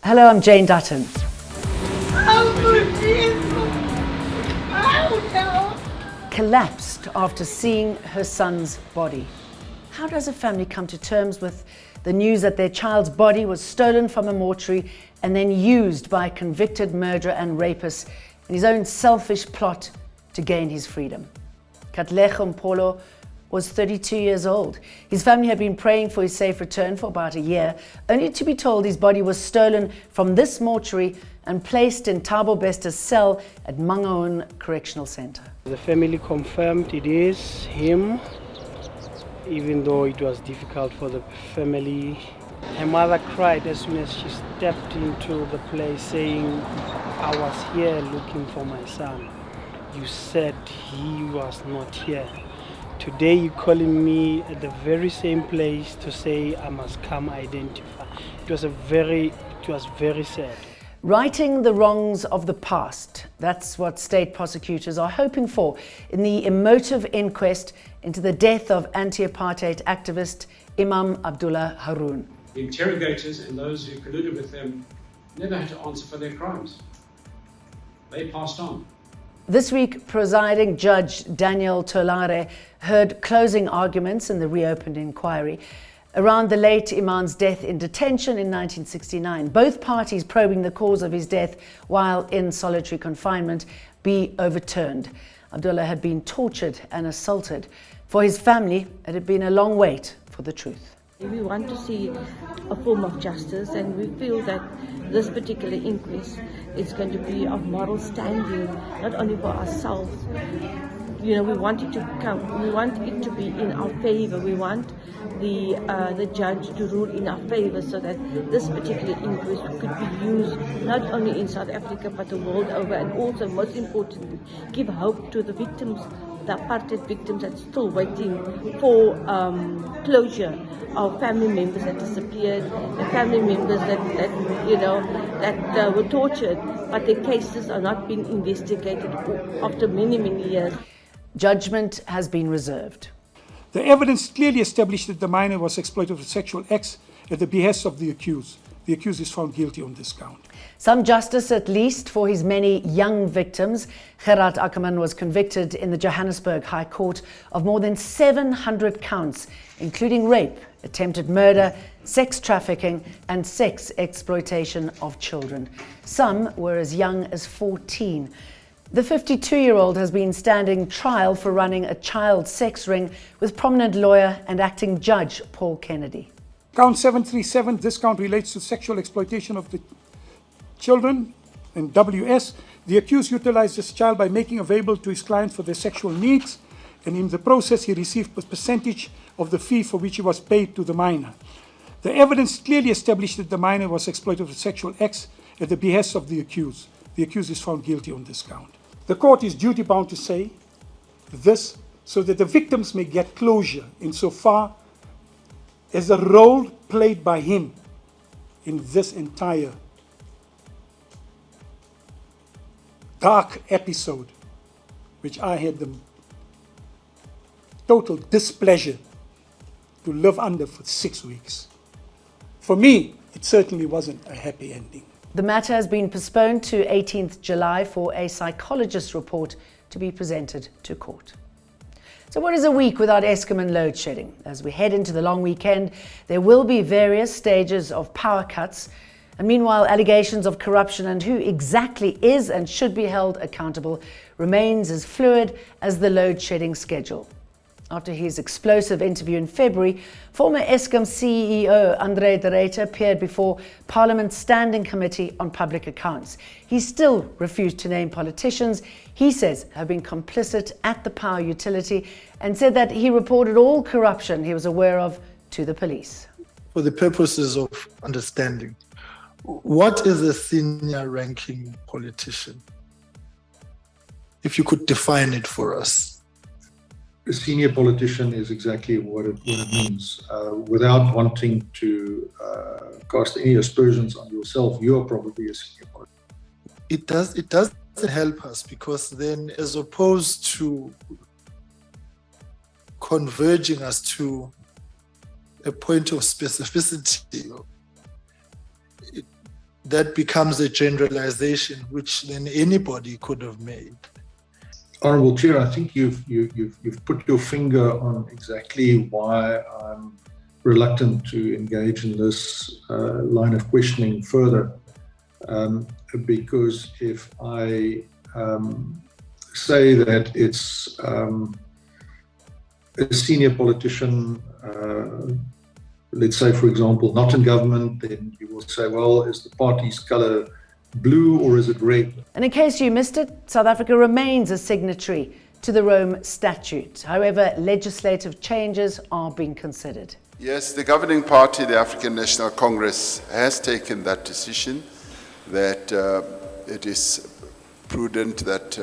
Hello, I'm Jane Dutton. Collapsed after seeing her son's body. How does a family come to terms with the news that their child's body was stolen from a mortuary and then used by a convicted murderer and rapist in his own selfish plot to gain his freedom? Katlego Mpolo was 32 years old. His family had been praying for his safe return for about a year, only to be told his body was stolen from this mortuary and placed in Thabo Besta's cell at Mangaung Correctional Center. The family confirmed it is him, even though it was difficult for the family. Her mother cried as soon as she stepped into the place, saying, "I was here looking for my son. You said he was not here. Today you're calling me at the very same place to say I must come identify." It was very sad. Righting the wrongs of the past, that's what state prosecutors are hoping for in the emotive inquest into the death of anti-apartheid activist Imam Abdullah Haroon. The interrogators and those who colluded with them never had to answer for their crimes. They passed on. This week, presiding Judge Daniel Tolare heard closing arguments in the reopened inquiry around the late Imam's death in detention in 1969. Both parties probing the cause of his death while in solitary confinement be overturned. Abdullah had been tortured and assaulted. For his family, it had been a long wait for the truth. We want to see a form of justice, and we feel that this particular inquest is going to be of moral standing, not only for ourselves. We want it to come. We want it to be in our favor. We want the judge to rule in our favor, so that this particular inquest could be used not only in South Africa but the world over, and also, most importantly, give hope to the victims, the apartheid victims that's still waiting for closure. Our family members that disappeared, the family members that were tortured, but their cases are not being investigated after many years. Judgment has been reserved. The evidence clearly established that the minor was exploited for sexual acts at the behest of the accused. The accused is found guilty on this count. Some justice, at least, for his many young victims. Gerard Ackerman was convicted in the Johannesburg High Court of more than 700 counts, including rape, attempted murder, sex trafficking, and sex exploitation of children. Some were as young as 14. The 52-year-old has been standing trial for running a child sex ring with prominent lawyer and acting judge Paul Kennedy. Count 737, this count relates to sexual exploitation of the children and WS. The accused utilized this child by making available to his client for their sexual needs, and in the process he received a percentage of the fee for which he was paid to the minor. The evidence clearly established that the minor was exploited for sexual acts at the behest of the accused. The accused is found guilty on this count. The court is duty-bound to say this so that the victims may get closure insofar as the role played by him in this entire dark episode, which I had the total displeasure to live under for 6 weeks. For me, it certainly wasn't a happy ending. The matter has been postponed to 18th July for a psychologist's report to be presented to court. So what is a week without Eskom and load shedding? As we head into the long weekend, there will be various stages of power cuts. And meanwhile, allegations of corruption and who exactly is and should be held accountable remains as fluid as the load shedding schedule. After his explosive interview in February, former Eskom CEO Andre de Ruyter appeared before Parliament's Standing Committee on Public Accounts. He still refused to name politicians he says have been complicit at the power utility, and said that he reported all corruption he was aware of to the police. For the purposes of understanding, what is a senior ranking politician? If you could define it for us. A senior politician is exactly what it means. Without wanting to cast any aspersions on yourself, you are probably a senior politician. It doesn't help us, because then, as opposed to converging us to a point of specificity, that becomes a generalization which then anybody could have made. Honourable Chair, I think you've put your finger on exactly why I'm reluctant to engage in this line of questioning further. Because if I say that it's a senior politician, let's say, for example, not in government, then you will say, well, is the party's colour blue or is it red? And in case you missed it, South Africa remains a signatory to the Rome Statute. However, legislative changes are being considered. Yes, the governing party, the African National Congress, has taken that decision that it is prudent that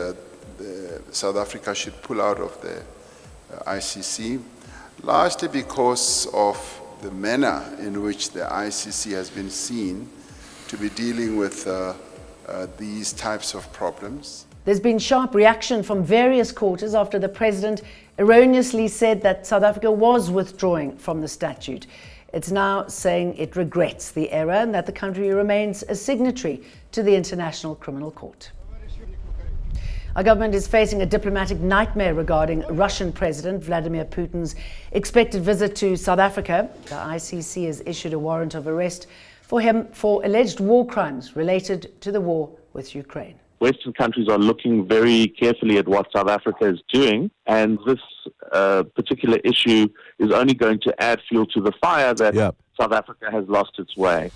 South Africa should pull out of the ICC, largely because of the manner in which the ICC has been seen to be dealing with these types of problems. There's been sharp reaction from various quarters after the president erroneously said that South Africa was withdrawing from the statute. It's now saying it regrets the error and that the country remains a signatory to the International Criminal Court. Our government is facing a diplomatic nightmare regarding Russian President Vladimir Putin's expected visit to South Africa. The ICC has issued a warrant of arrest for him for alleged war crimes related to the war with Ukraine. Western countries are looking very carefully at what South Africa is doing, and this particular issue is only going to add fuel to the fire that South Africa has lost its way.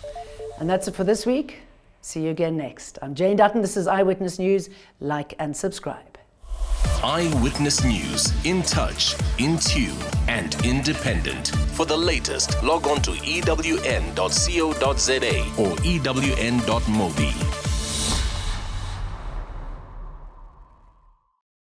And that's it for this week. See you again next. I'm Jane Dutton. This is Eyewitness News. Like and subscribe. Eyewitness News. In touch, in tune, and independent. For the latest, log on to ewn.co.za or ewn.mobi.